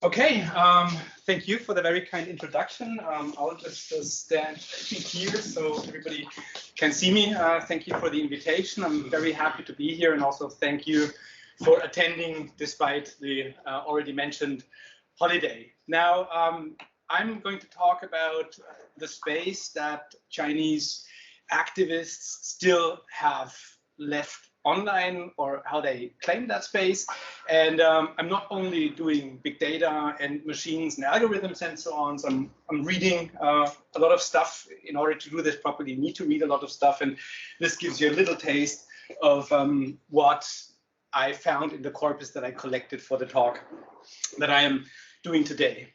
Okay, thank you for the very kind introduction. I'll just stand here so everybody can see me. Thank you for the invitation. I'm very happy to be here, and also thank you for attending despite the already mentioned holiday. Now, I'm going to talk about the space that Chinese activists still have left online, or how they claim that space. And I'm not only doing big data and machines and algorithms and so on, so I'm reading a lot of stuff. In order to do this properly, you need to read a lot of stuff, and this gives you a little taste of what I found in the corpus that I collected for the talk that I am doing today.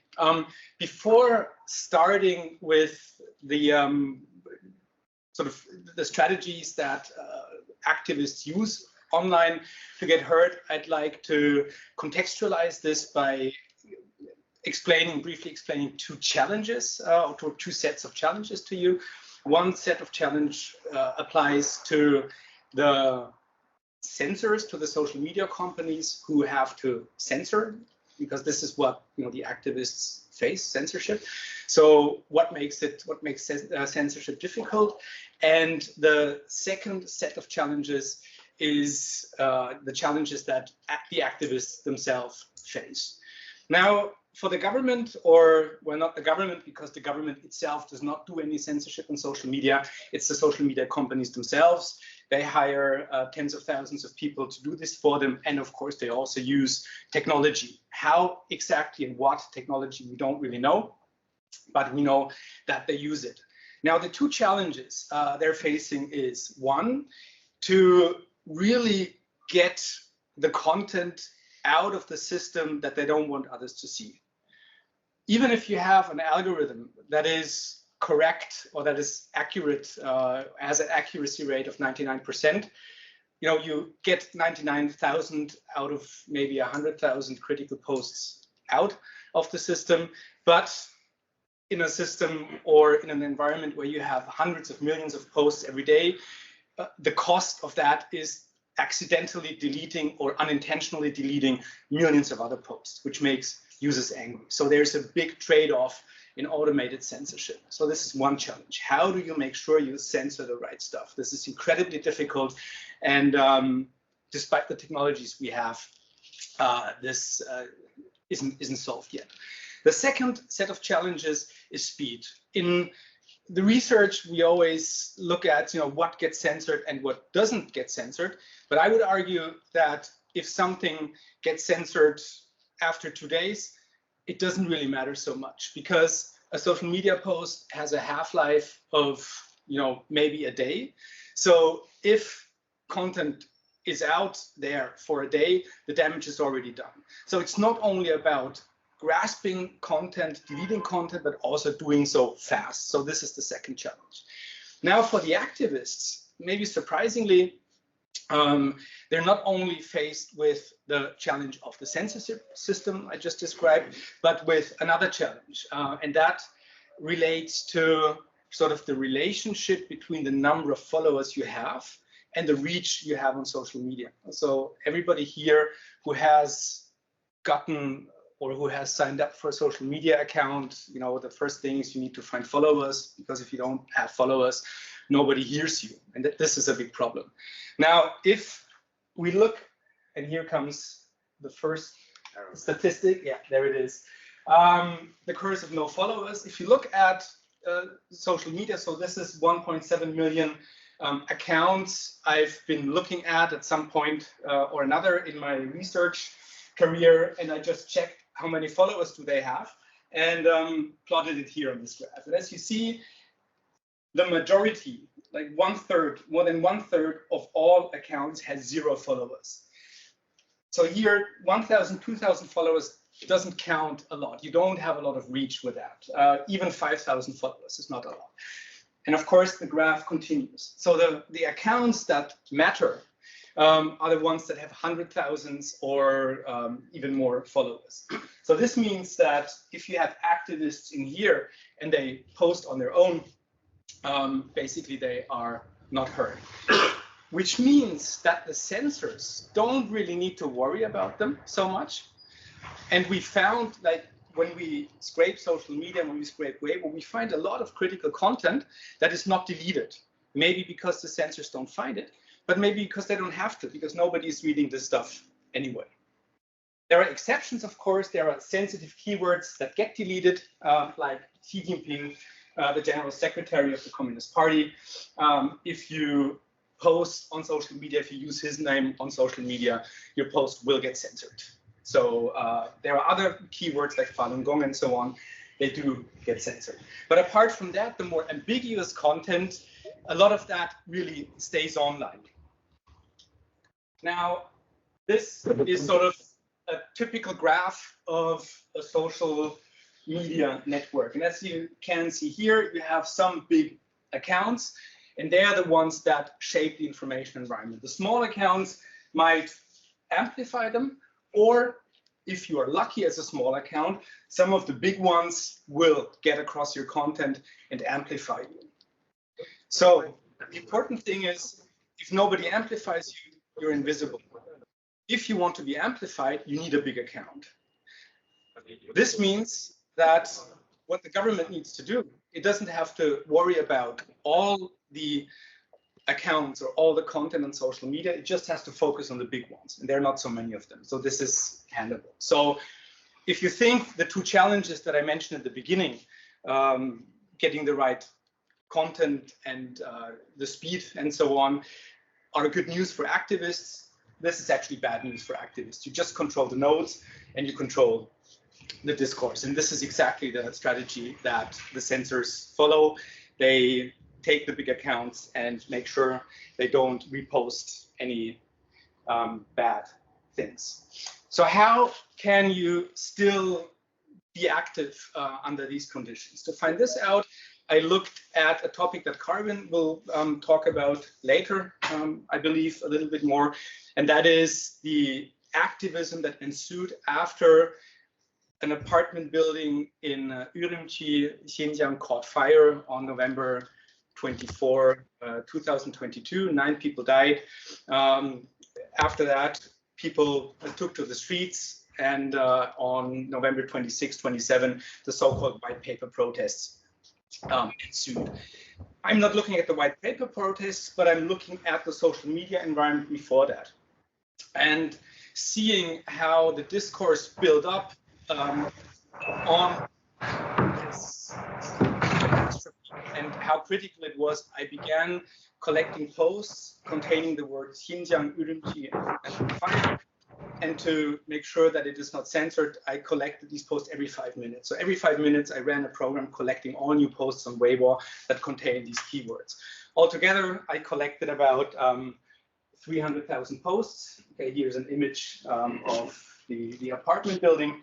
Before starting with the sort of the strategies that activists use online to get heard, I'd like to contextualize this by briefly explaining two challenges, or two sets of challenges to you. One set of challenge applies to the censors, to the social media companies who have to censor, because this is what the activists face, censorship. So what makes censorship difficult? And the second set of challenges is the challenges that the activists themselves face. Now, for the government, or well, not the government, because the government itself does not do any censorship on social media. It's the social media companies themselves. They hire tens of thousands of people to do this for them. And of course, they also use technology. How exactly and what technology, we don't really know, but we know that they use it. Now, the two challenges they're facing is, one, to really get the content out of the system that they don't want others to see. Even if you have an algorithm that is correct or that is accurate, has an accuracy rate of 99%, you get 99,000 out of maybe 100,000 critical posts out of the system. But in a system or in an environment where you have hundreds of millions of posts every day, the cost of that is accidentally deleting or unintentionally deleting millions of other posts, which makes users angry. So there's a big trade-off in automated censorship. So this is one challenge. How do you make sure you censor the right stuff? This is incredibly difficult, and despite the technologies we have, this isn't solved yet. The second set of challenges is speed. In the research, we always look at what gets censored and what doesn't get censored. But I would argue that if something gets censored after 2 days, it doesn't really matter so much, because a social media post has a half-life of maybe a day. So if content is out there for a day, the damage is already done. So it's not only about grasping content, deleting content, but also doing so fast. So this is the second challenge. Now, for the activists, maybe surprisingly, they're not only faced with the challenge of the censorship system I just described, but with another challenge, and that relates to sort of the relationship between the number of followers you have and the reach you have on social media. So everybody here who has gotten or who has signed up for a social media account, the first thing is you need to find followers, because if you don't have followers, nobody hears you, and this is a big problem. Now, if we look, and here comes the first statistic, yeah, there it is, the curse of no followers. If you look at social media, so this is 1.7 million accounts I've been looking at some point or another in my research career, and I just checked how many followers do they have, and plotted it here on this graph. And as you see, the majority, like more than one third of all accounts has 0 followers. So here, 1,000, 2,000 followers doesn't count a lot. You don't have a lot of reach with that. Even 5,000 followers is not a lot. And of course, the graph continues. So the accounts that matter are the ones that have 100,000 or even more followers. So this means that if you have activists in here and they post on their own, basically they are not heard. Which means that the censors don't really need to worry about them so much, And we found, like, when we scrape social media, when we scrape Weibo, we find a lot of critical content that is not deleted. Maybe because the censors don't find it, but maybe because they don't have to, because nobody is reading this stuff anyway. There are exceptions, of course. There are sensitive keywords that get deleted, like Xi Jinping, the General Secretary of the Communist Party. If you post on social media, if you use his name on social media, your post will get censored. So there are other keywords like Falun Gong and so on, they do get censored. But apart from that, the more ambiguous content, a lot of that really stays online. Now, this is sort of a typical graph of a social media network. And as you can see here, you have some big accounts, and they are the ones that shape the information environment. The small accounts might amplify them, or if you are lucky as a small account, some of the big ones will get across your content and amplify you. So the important thing is, if nobody amplifies you, you're invisible. If you want to be amplified, you need a big account. This means that what the government needs to do, it doesn't have to worry about all the accounts or all the content on social media. It just has to focus on the big ones, and there are not so many of them. So this is handleable. So if you think the two challenges that I mentioned at the beginning, getting the right content and the speed and so on, are good news for activists, this is actually bad news for activists. You just control the nodes and you control the discourse. And this is exactly the strategy that the censors follow. They take the big accounts and make sure they don't repost any bad things. So how can you still be active under these conditions? To find this out, I looked at a topic that Carwyn will talk about later, I believe, a little bit more, and that is the activism that ensued after an apartment building in Urumqi, Xinjiang, caught fire on November 24, 2022. 9 people died. After that, people took to the streets, and on November 26, 27, the so-called white paper protests ensued. I'm not looking at the white paper protests, but I'm looking at the social media environment before that, and seeing how the discourse built up on this and how critical it was. I began collecting posts containing the words Xinjiang, Urumqi, and fire. And to make sure that it is not censored, I collected these posts every 5 minutes. So every 5 minutes, I ran a program collecting all new posts on Weibo that contain these keywords. Altogether, I collected about 300,000 posts. Okay, here's an image of the apartment building.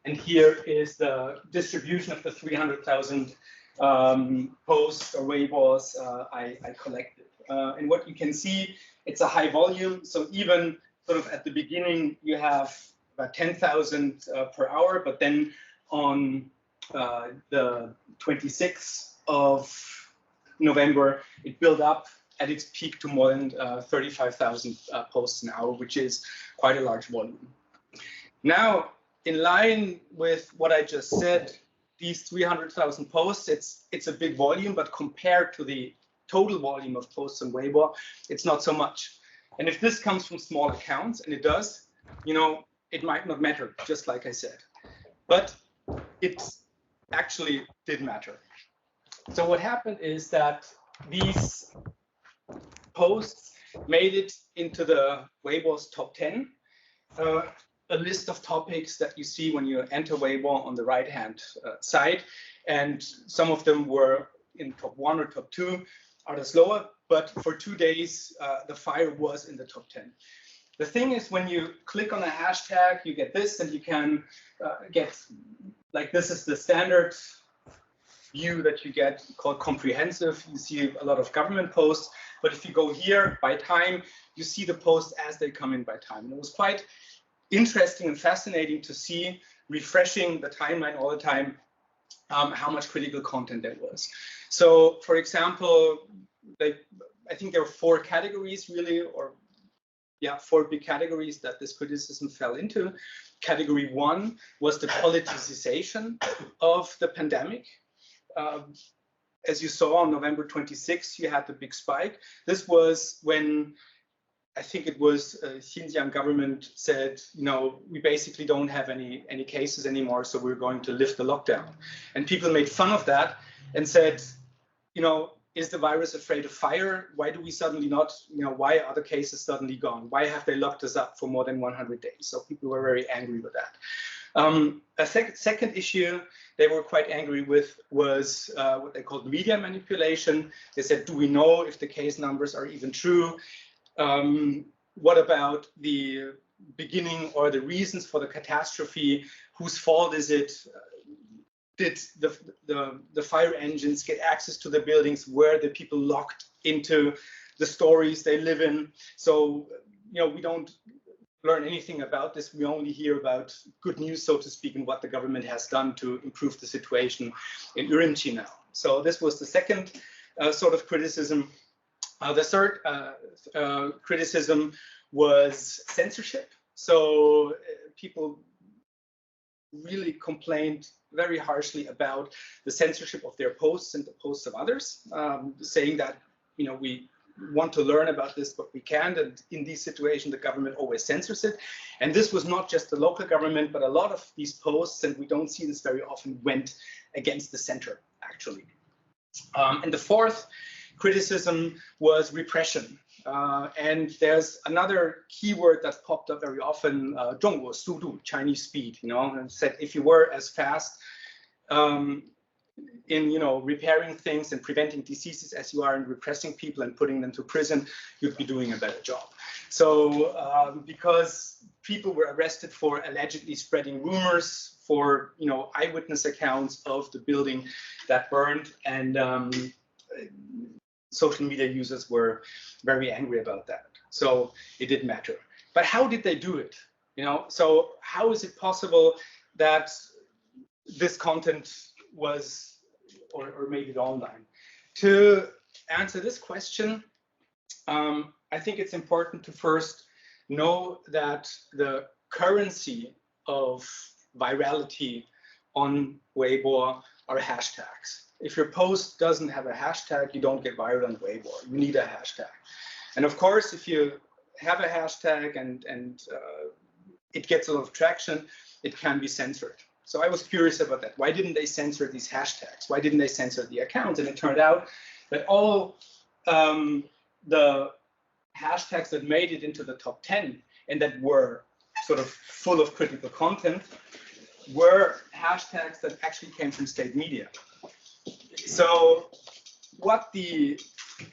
And here is the distribution of the 300,000 posts or Weibos I collected. And what you can see, it's a high volume. So even sort of at the beginning, you have about 10,000 per hour, but then on the 26th of November, it built up at its peak to more than 35,000 posts an hour, which is quite a large volume. Now, in line with what I just said, these 300,000 posts, it's a big volume, but compared to the total volume of posts on Weibo, it's not so much. And if this comes from small accounts, and it does, you know, it might not matter, just like I said. But it actually did matter. So what happened is that these posts made it into the Weibo's top 10, a list of topics that you see when you enter Weibo on the right-hand side. And some of them were in top 1 or top 2, others lower. But for 2 days, the fire was in the top 10. The thing is, when you click on a hashtag, you get this, and you can get, like, this is the standard view that you get, called comprehensive. You see a lot of government posts, but if you go here by time, you see the posts as they come in by time. And it was quite interesting and fascinating to see, refreshing the timeline all the time, how much critical content there was. So, for example, I think there were 4 categories really, or yeah, 4 big categories that this criticism fell into. category 1 was the politicization of the pandemic. As you saw on November 26th, you had the big spike. This was when I think it was Xinjiang government said, you know, we basically don't have any cases anymore, so we're going to lift the lockdown. And people made fun of that and said, you know, is the virus afraid of fire? Why do we suddenly not, you know, why are the cases suddenly gone? Why have they locked us up for more than 100 days? So people were very angry with that. A second issue they were quite angry with was what they called media manipulation. They said, do we know if the case numbers are even true? What about the beginning or the reasons for the catastrophe? Whose fault is it? Did the fire engines get access to the buildings? Were the people locked into the stories they live in? So, you know, we don't learn anything about this. We only hear about good news, so to speak, and what the government has done to improve the situation in Urumqi now. So this was the second sort of criticism. The third criticism was censorship. So people really complained very harshly about the censorship of their posts and the posts of others, saying that, you know, we want to learn about this, but we can't. And in these situations, the government always censors it. And this was not just the local government, but a lot of these posts, and we don't see this very often, went against the center, actually. And the fourth criticism was repression. And there's another keyword that popped up very often, 中国速度, Chinese speed, you know, and said if you were as fast in, you know, repairing things and preventing diseases as you are in repressing people and putting them to prison, you'd be doing a better job. So because people were arrested for allegedly spreading rumors, for, you know, eyewitness accounts of the building that burned, and social media users were very angry about that. So it didn't matter. But how did they do it? You know, so how is it possible that this content was or made it online? To answer this question, I think it's important to first know that the currency of virality on Weibo are hashtags. If your post doesn't have a hashtag, you don't get viral on Weibo. You need a hashtag. And of course, if you have a hashtag and it gets a lot of traction, it can be censored. So I was curious about that. Why didn't they censor these hashtags? Why didn't they censor the accounts? And it turned out that all the hashtags that made it into the top 10 and that were sort of full of critical content were hashtags that actually came from state media. So what the,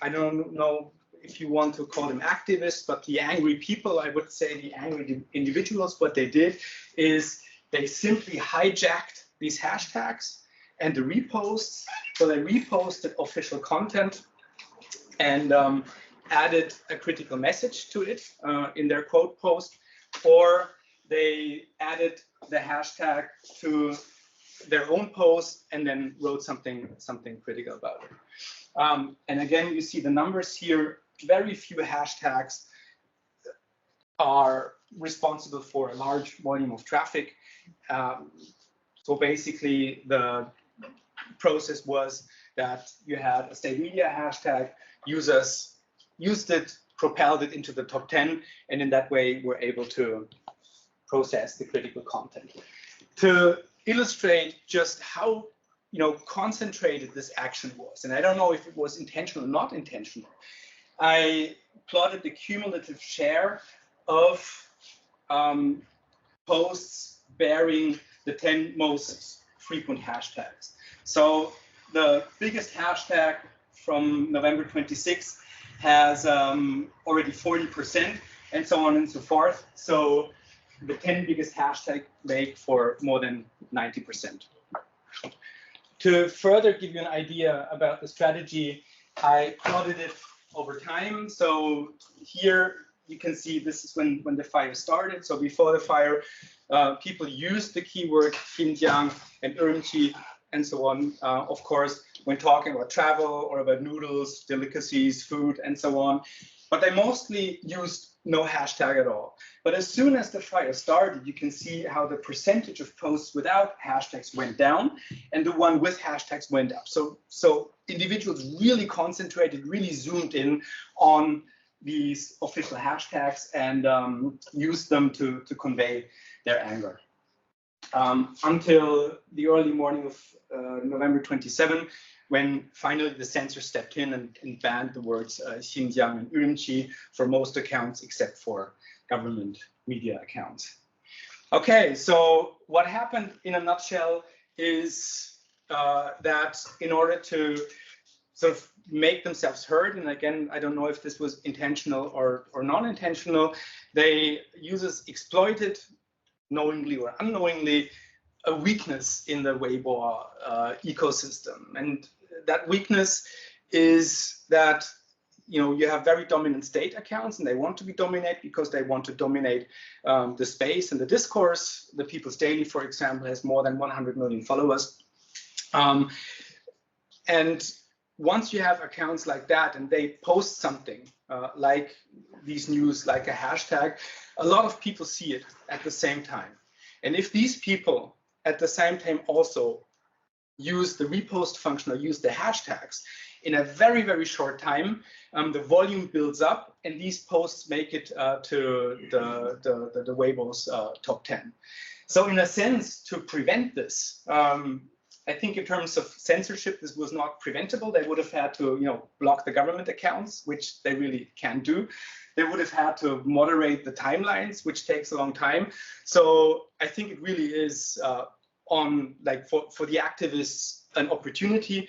I don't know if you want to call them activists, but the angry people, I would say the angry individuals, what they did is they simply hijacked these hashtags and the reposts. So they reposted official content and added a critical message to it in their quote post, or they added the hashtag to their own post and then wrote something critical about it. And again, you see the numbers here. Very few hashtags are responsible for a large volume of traffic. So basically, the process was that you had a state media hashtag, users used it, propelled it into the top 10, and in that way were able to process the critical content. To illustrate just how, you know, concentrated this action was, and I don't know if it was intentional or not intentional, I plotted the cumulative share of posts bearing the 10 most frequent hashtags. So the biggest hashtag from November 26th has already 40%, and so on and so forth. So the 10 biggest hashtags make for more than 90%. To further give you an idea about the strategy, I plotted it over time. So here you can see this is when the fire started. So before the fire, people used the keyword Xinjiang and Urumqi and so on, of course, when talking about travel or about noodles, delicacies, food, and so on. but they mostly used no hashtag at all. But as soon as the fire started, you can see how the percentage of posts without hashtags went down and the one with hashtags went up. So individuals really concentrated, really zoomed in on these official hashtags and used them to convey their anger. Until the early morning of November 27, when finally the censor stepped in and banned the words Xinjiang and Urumqi for most accounts except for government media accounts. Okay, so what happened in a nutshell is that in order to sort of make themselves heard, and again, I don't know if this was intentional or non-intentional, users exploited, knowingly or unknowingly, a weakness in the Weibo ecosystem. And that weakness is that you have very dominant state accounts, and they want to be dominate because they want to dominate the space and the discourse. The People's Daily, for example, has more than 100 million followers. And once you have accounts like that and they post something like these news, like a hashtag, a lot of people see it at the same time. And if these people at the same time also use the repost function or use the hashtags, in a very, very short time, the volume builds up and these posts make it to the Weibo's top 10. So in a sense, to prevent this, I think in terms of censorship, this was not preventable. They would have had to, block the government accounts, which they really can't do. They would have had to moderate the timelines, which takes a long time. So I think it really is for the activists an opportunity,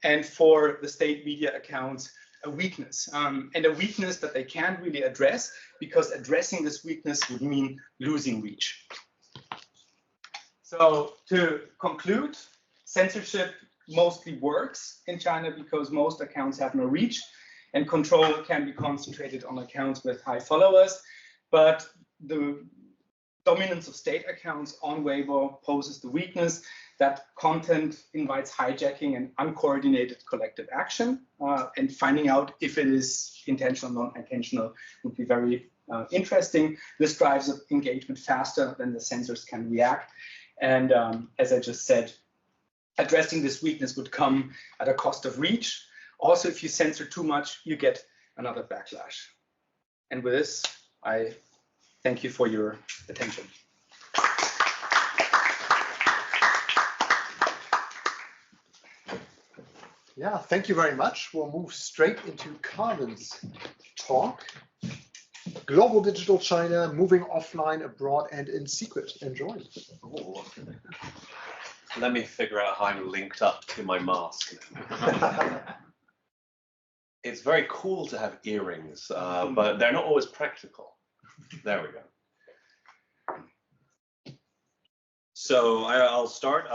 and for the state media accounts a weakness, and a weakness that they can't really address, because addressing this weakness would mean losing reach. So to conclude, censorship mostly works in China because most accounts have no reach, and control can be concentrated on accounts with high followers. But the dominance of state accounts on Weibo poses the weakness that content invites hijacking and uncoordinated collective action. And finding out if it is intentional or non-intentional would be very interesting. This drives up engagement faster than the censors can react. And as I just said, addressing this weakness would come at a cost of reach. Also, if you censor too much, you get another backlash. And with this, I thank you for your attention. Yeah, thank you very much. We'll move straight into Carwyn's talk. Global Digital China, moving offline, abroad, and in secret. Enjoy. Ooh. Let me figure out how I'm linked up to my mask. It's very cool to have earrings, but they're not always practical. There we go. So I'll start.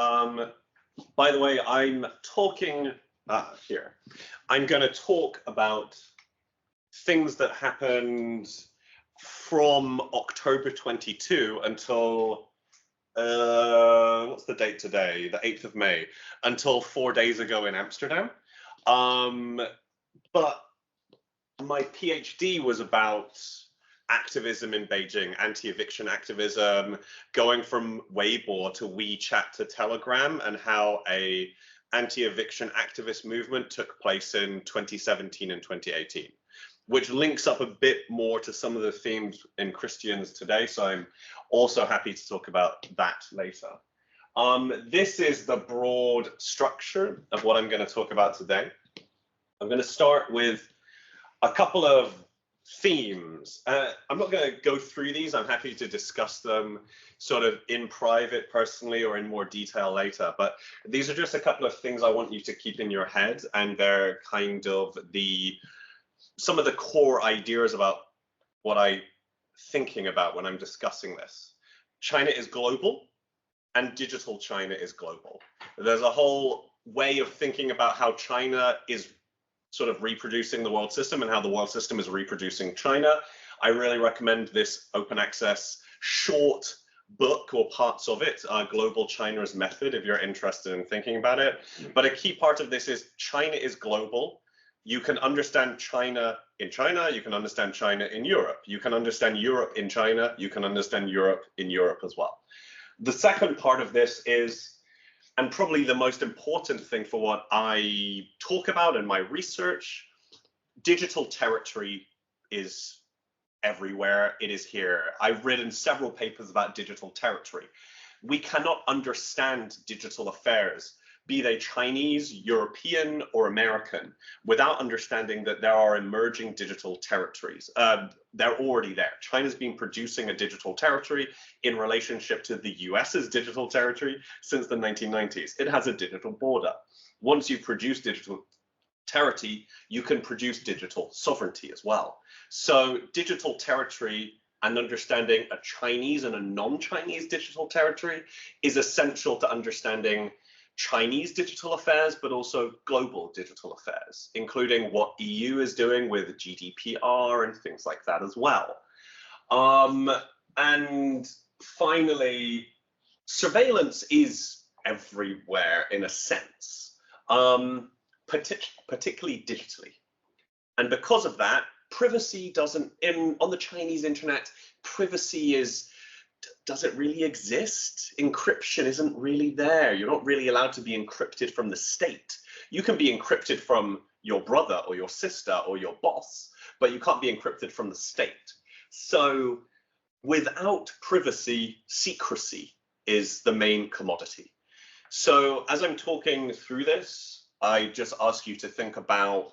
By the way, I'm talking here. I'm going to talk about things that happened from October 22 until what's the date today? The 8th of May, until 4 days ago in Amsterdam. But my PhD was about activism in Beijing, anti-eviction activism, going from Weibo to WeChat to Telegram, and how a anti-eviction activist movement took place in 2017 and 2018, which links up a bit more to some of the themes in Christians today. So I'm also happy to talk about that later. This is the broad structure of what I'm going to talk about today. I'm going to start with a couple of themes. I'm not going to go through these. I'm happy to discuss them sort of in private, personally, or in more detail later. But these are just a couple of things I want you to keep in your head, and they're kind of some of the core ideas about what I'm thinking about when I'm discussing this. China is global, and digital China is global. There's a whole way of thinking about how China is sort of reproducing the world system and how the world system is reproducing China. I really recommend this open access short book, or parts of it, Global China's Method, if you're interested in thinking about it. But a key part of this is China is global. You can understand China in China, you can understand China in Europe, you can understand Europe in China, you can understand Europe in Europe as well. The second part of this is, and probably the most important thing for what I talk about in my research, digital territory is everywhere, it is here. I've written several papers about digital territory. We cannot understand digital affairs, be they Chinese, European, or American, without understanding that there are emerging digital territories. They're already there. China's been producing a digital territory in relationship to the US's digital territory since the 1990s. It has a digital border. Once you produce digital territory, you can produce digital sovereignty as well. So digital territory and understanding a Chinese and a non-Chinese digital territory is essential to understanding Chinese digital affairs, but also global digital affairs, including what EU is doing with GDPR and things like that as well. And finally, surveillance is everywhere in a sense, particularly digitally. And because of that, privacy doesn't, on the Chinese internet, privacy doesn't really exist. Encryption isn't really there. You're not really allowed to be encrypted from the state. You can be encrypted from your brother or your sister or your boss, but you can't be encrypted from the state. So without privacy, secrecy is the main commodity. So as I'm talking through this, I just ask you to think about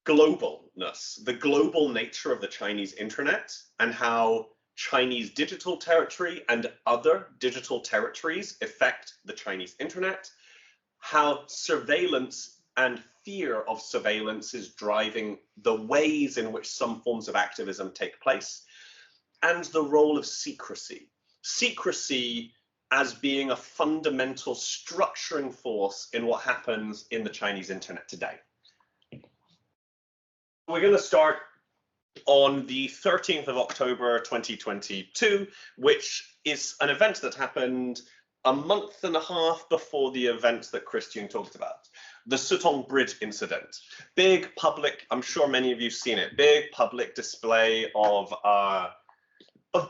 globalness, the global nature of the Chinese internet, and how Chinese digital territory and other digital territories affect the Chinese internet, how surveillance and fear of surveillance is driving the ways in which some forms of activism take place, and the role of secrecy. Secrecy as being a fundamental structuring force in what happens in the Chinese internet today. We're going to start on the 13th of October 2022, which is an event that happened a month and a half before the event that Christian talked about, the Sutong Bridge incident. Big public, I'm sure many of you have seen it, big public display of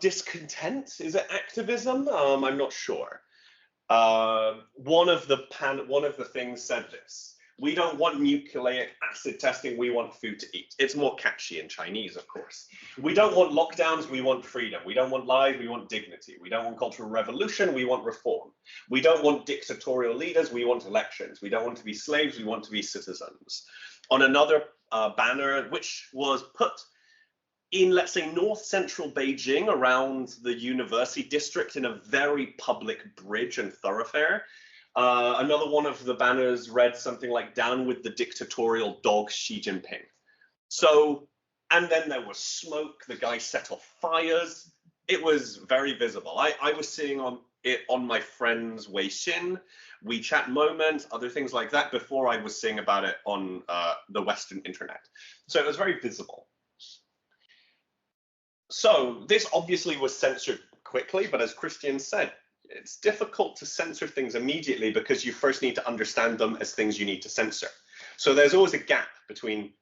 discontent. Is it activism? I'm not sure. One of the things said this: we don't want nucleic acid testing, we want food to eat. It's more catchy in Chinese, of course. We don't want lockdowns, we want freedom. We don't want lies, we want dignity. We don't want cultural revolution, we want reform. We don't want dictatorial leaders, we want elections. We don't want to be slaves, we want to be citizens. On another banner, which was put in, let's say, north central Beijing around the university district in a very public bridge and thoroughfare, another one of the banners read something like "Down with the dictatorial dog Xi Jinping." So, and then there was smoke, the guy set off fires. It was very visible. I was seeing it on my friend's Weixin, WeChat Moment, other things like that before I was seeing about it on the Western internet. So it was very visible. So this obviously was censored quickly, but as Christian said, it's difficult to censor things immediately because you first need to understand them as things you need to censor. So there's always a gap between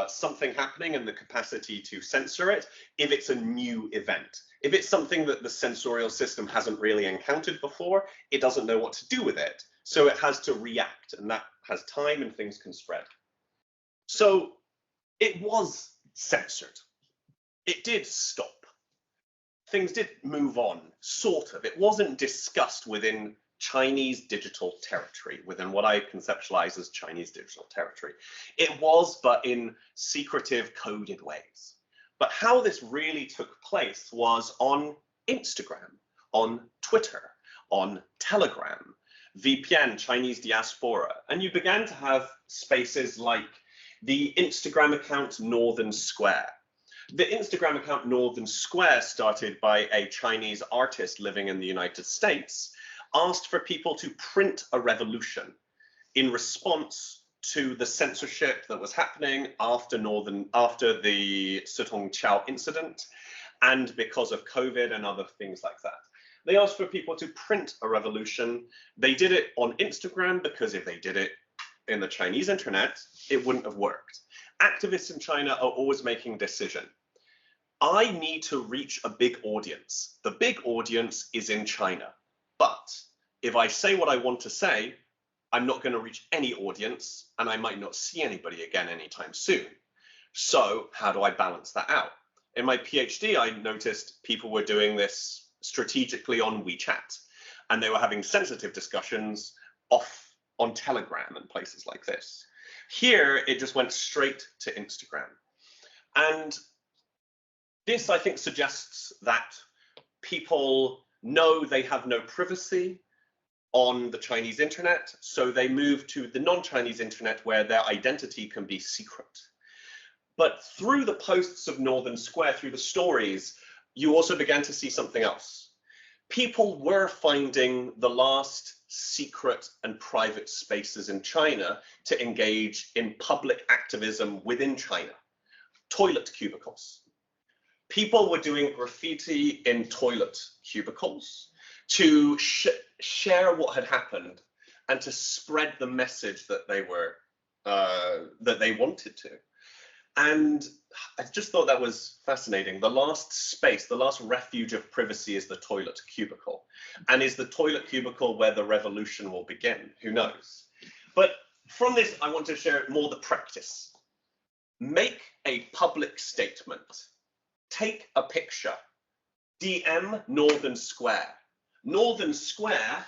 something happening and the capacity to censor it if it's a new event. If it's something that the censorial system hasn't really encountered before, it doesn't know what to do with it. So it has to react, and that has time and things can spread. So it was censored. It did stop. Things did move on, sort of. It wasn't discussed within Chinese digital territory, within what I conceptualize as Chinese digital territory. It was, but in secretive, coded ways. But how this really took place was on Instagram, on Twitter, on Telegram, VPN, Chinese diaspora. And you began to have spaces like the Instagram account Northern Square. The Instagram account Northern Square, started by a Chinese artist living in the United States, asked for people to print a revolution in response to the censorship that was happening after the Sutong Chao incident, and because of COVID and other things like that. They asked for people to print a revolution. They did it on Instagram because if they did it in the Chinese internet, it wouldn't have worked. Activists in China are always making a decision. I need to reach a big audience. The big audience is in China. But if I say what I want to say, I'm not going to reach any audience, and I might not see anybody again anytime soon. So how do I balance that out? In my PhD, I noticed people were doing this strategically on WeChat, and they were having sensitive discussions off on Telegram and places like this. Here, it just went straight to Instagram. And this, I think, suggests that people know they have no privacy on the Chinese internet, so they move to the non-Chinese internet where their identity can be secret. But through the posts of Northern Square, through the stories, you also began to see something else. People were finding the last secret and private spaces in China to engage in public activism within China. Toilet cubicles. People were doing graffiti in toilet cubicles to share what had happened and to spread the message that they were that they wanted to. And I just thought that was fascinating. The last space, the last refuge of privacy is the toilet cubicle. And is the toilet cubicle where the revolution will begin? Who knows? But from this, I want to share more the practice. Make a public statement. Take a picture. DM Northern Square. Northern Square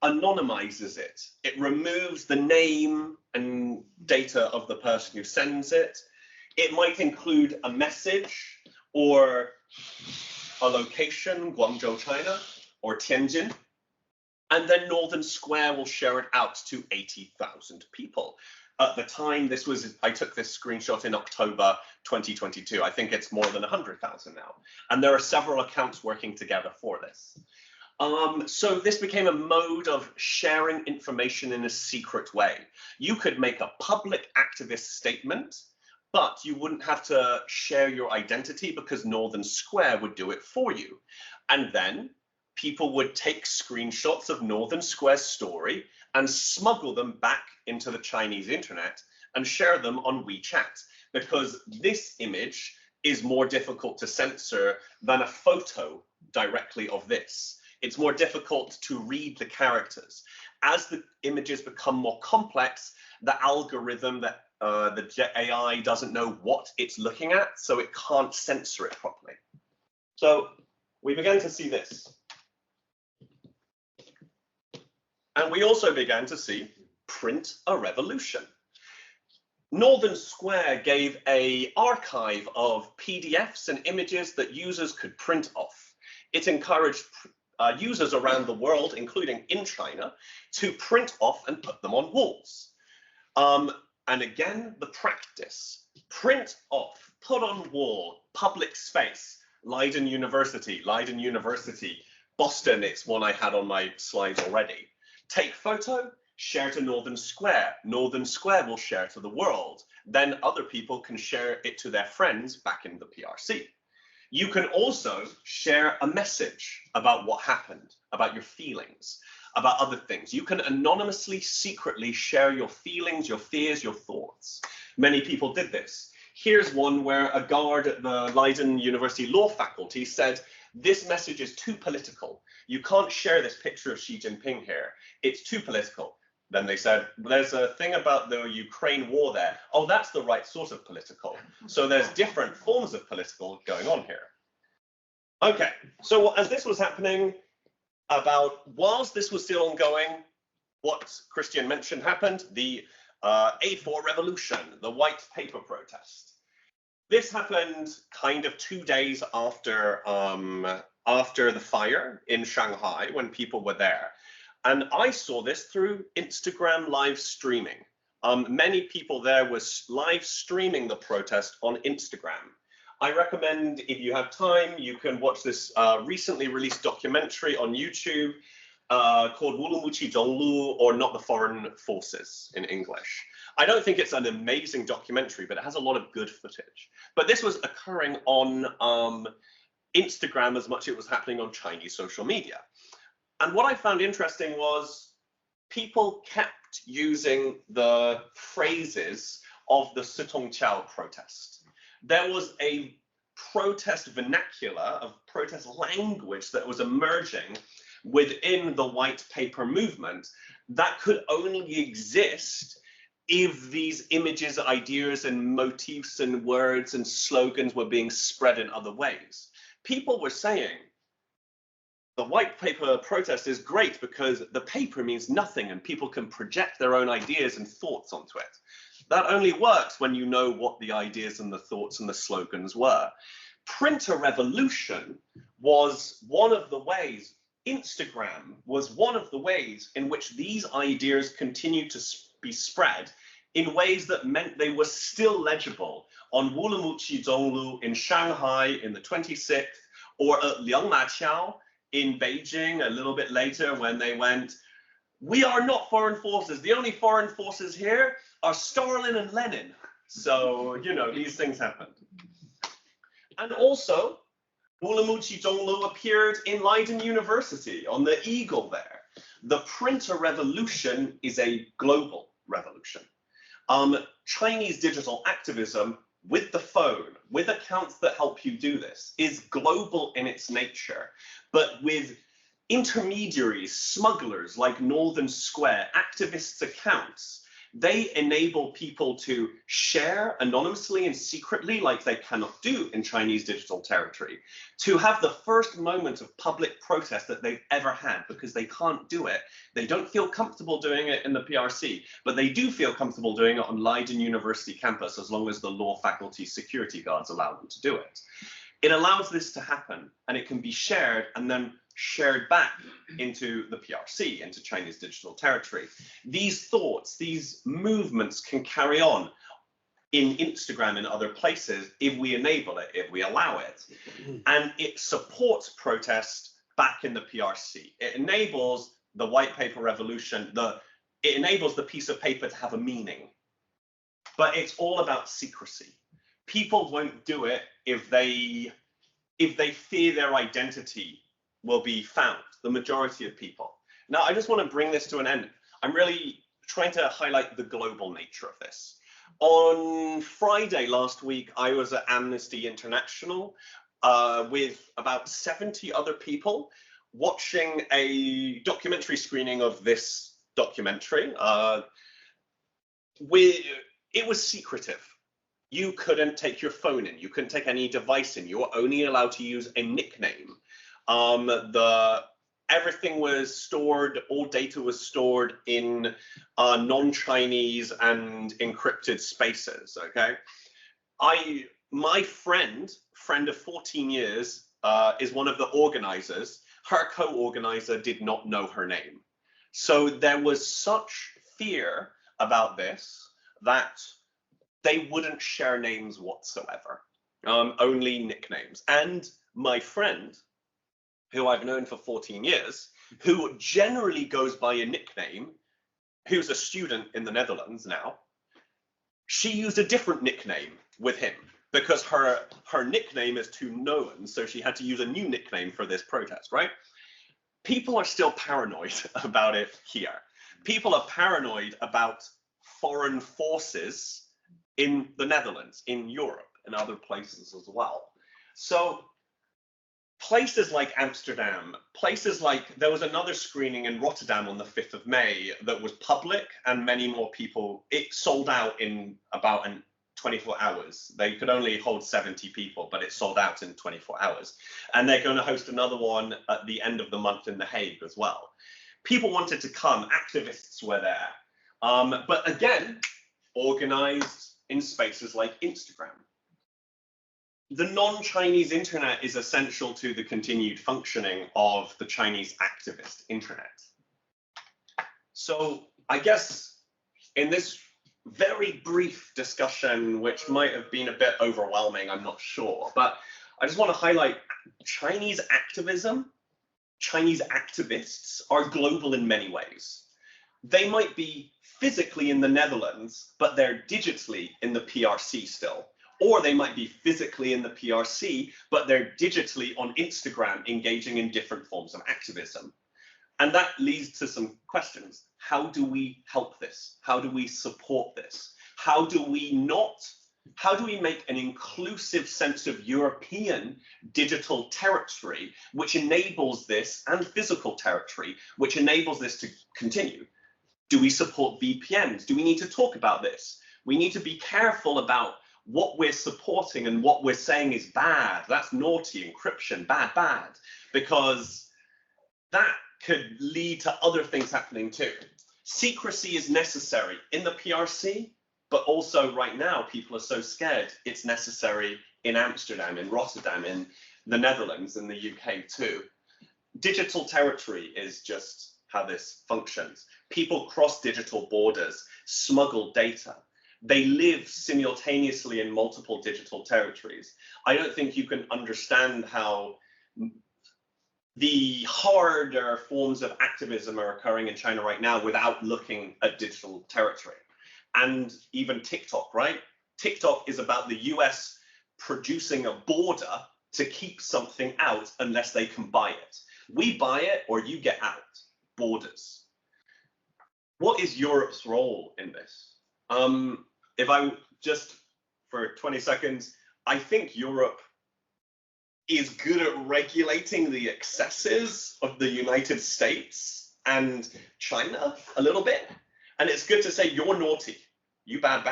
anonymizes it. It removes the name and data of the person who sends it. It might include a message or a location, Guangzhou, China, or Tianjin. And then Northern Square will share it out to 80,000 people. At the time, I took this screenshot in October 2022. I think it's more than 100,000 now. And there are several accounts working together for this. So this became a mode of sharing information in a secret way. You could make a public activist statement, but you wouldn't have to share your identity because Northern Square would do it for you. And then people would take screenshots of Northern Square's story and smuggle them back into the Chinese internet and share them on WeChat, because this image is more difficult to censor than a photo directly of this. It's more difficult to read the characters. As the images become more complex, the algorithm, that the AI doesn't know what it's looking at, so it can't censor it properly. So we began to see this. And we also began to see print a revolution. Northern Square gave an archive of PDFs and images that users could print off. It encouraged users around the world, including in China, to print off and put them on walls. And again, the practice, print off, put on wall, public space, Leiden University, Boston, it's one I had on my slides already. Take photo, share to Northern Square. Northern Square will share to the world. Then other people can share it to their friends back in the PRC. You can also share a message about what happened, about your feelings, about other things. You can anonymously, secretly share your feelings, your fears, your thoughts. Many people did this. Here's one where a guard at the Leiden University Law Faculty said, "This message is too political. You can't share this picture of Xi Jinping here. It's too political." Then they said, "There's a thing about the Ukraine war there." Oh, that's the right sort of political. So there's different forms of political going on here. Okay, so as this was happening, whilst this was still ongoing, what Christian mentioned happened, the A4 revolution, the white paper protest. This happened kind of 2 days after the fire in Shanghai, when people were there. And I saw this through Instagram live streaming. Many people there was live streaming the protest on Instagram. I recommend, if you have time, you can watch this recently released documentary on YouTube called Wulumuchi Zhonglu, or Not the Foreign Forces in English. I don't think it's an amazing documentary, but it has a lot of good footage. But this was occurring on Instagram as much as it was happening on Chinese social media. And what I found interesting was people kept using the phrases of the Sitongqiao protest. There was a protest vernacular, of protest language that was emerging within the white paper movement that could only exist if these images, ideas, and motifs and words and slogans were being spread in other ways. People were saying, the white paper protest is great because the paper means nothing and people can project their own ideas and thoughts onto it. That only works when you know what the ideas and the thoughts and the slogans were. Printer revolution was one of the ways, Instagram was one of the ways in which these ideas continued to be spread in ways that meant they were still legible on Wulamuchi Zhonglu in Shanghai in the 26th, or at Liangmaqiao in Beijing a little bit later when they went, we are not foreign forces. The only foreign forces here are Stalin and Lenin. So, you know, these things happened. And also, Wulamuchi Zhonglu appeared in Leiden University on the Eagle there. The printer revolution is a global revolution. Chinese digital activism with the phone, with accounts that help you do this, is global in its nature, but with intermediaries, smugglers like Northern Square, activists' accounts, they enable people to share anonymously and secretly, like they cannot do in Chinese digital territory, to have the first moment of public protest that they've ever had, because they can't do it. They don't feel comfortable doing it in the PRC, but they do feel comfortable doing it on Leiden University campus as long as the law faculty security guards allow them to do it. It allows this to happen, and it can be shared and then shared back into the PRC, into Chinese digital territory. These thoughts, these movements can carry on in Instagram and other places if we enable it, if we allow it. And it supports protest back in the PRC. It enables the white paper revolution, it enables the piece of paper to have a meaning. But it's all about secrecy. People won't do it if they fear their identity will be found, the majority of people. Now, I just want to bring this to an end. I'm really trying to highlight the global nature of this. On Friday last week, I was at Amnesty International with about 70 other people watching a documentary screening of this documentary. It was secretive. You couldn't take your phone in, you couldn't take any device in, you were only allowed to use a nickname. Everything was stored, all data was stored in non-Chinese and encrypted spaces, okay? My friend of 14 years, is one of the organizers. Her co-organizer did not know her name. So there was such fear about this that they wouldn't share names whatsoever, only nicknames. And my friend, who I've known for 14 years, who generally goes by a nickname, who's a student in the Netherlands now, she used a different nickname with him because her nickname is too known, so she had to use a new nickname for this protest, right? People are still paranoid about it here. People are paranoid about foreign forces in the Netherlands, in Europe, and other places as well. So places like Amsterdam, places like, there was another screening in Rotterdam on the 5th of May that was public, and many more people, it sold out in about 24 hours. They could only hold 70 people, but it sold out in 24 hours. And they're going to host another one at the end of the month in The Hague as well. People wanted to come, activists were there. But again, organized in spaces like Instagram. The non-Chinese internet is essential to the continued functioning of the Chinese activist internet. So I guess in this very brief discussion, which might have been a bit overwhelming, I'm not sure, but I just want to highlight Chinese activism, Chinese activists are global in many ways. They might be physically in the Netherlands, but they're digitally in the PRC still. Or they might be physically in the PRC, but they're digitally on Instagram engaging in different forms of activism. And that leads to some questions. How do we help this? How do we support this? How do we make an inclusive sense of European digital territory, which enables this, and physical territory, which enables this to continue? Do we support VPNs? Do we need to talk about this? We need to be careful about what we're supporting and what we're saying is bad. That's naughty, encryption, bad, because that could lead to other things happening too. Secrecy is necessary in the PRC, but also right now, people are so scared, it's necessary in Amsterdam, in Rotterdam, in the Netherlands, in the UK too. Digital territory is just how this functions. People cross digital borders, smuggle data. They live simultaneously in multiple digital territories. I don't think you can understand how the harder forms of activism are occurring in China right now without looking at digital territory. And even TikTok, right? TikTok is about the US producing a border to keep something out unless they can buy it. We buy it or you get out. Borders. What is Europe's role in this? If I just, for 20 seconds, I think Europe is good at regulating the excesses of the United States and China a little bit. And it's good to say, you're naughty, you bad.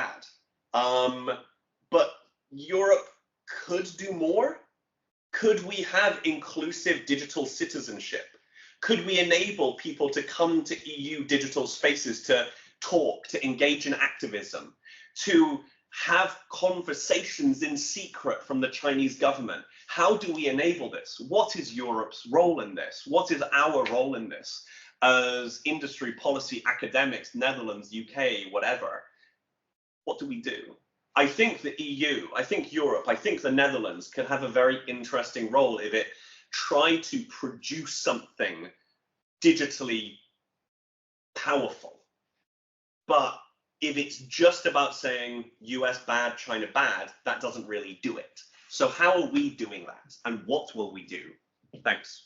But Europe could do more. Could we have inclusive digital citizenship? Could we enable people to come to EU digital spaces to talk, to engage in activism, to have conversations in secret from the Chinese government? How do we enable this? What is Europe's role in this? What is our role in this? As industry, policy, academics, Netherlands, UK, whatever, what do we do? I think the EU, I think Europe, I think the Netherlands can have a very interesting role if it tried to produce something digitally powerful. But if it's just about saying US bad, China bad, that doesn't really do it. So how are we doing that? And what will we do? Thanks.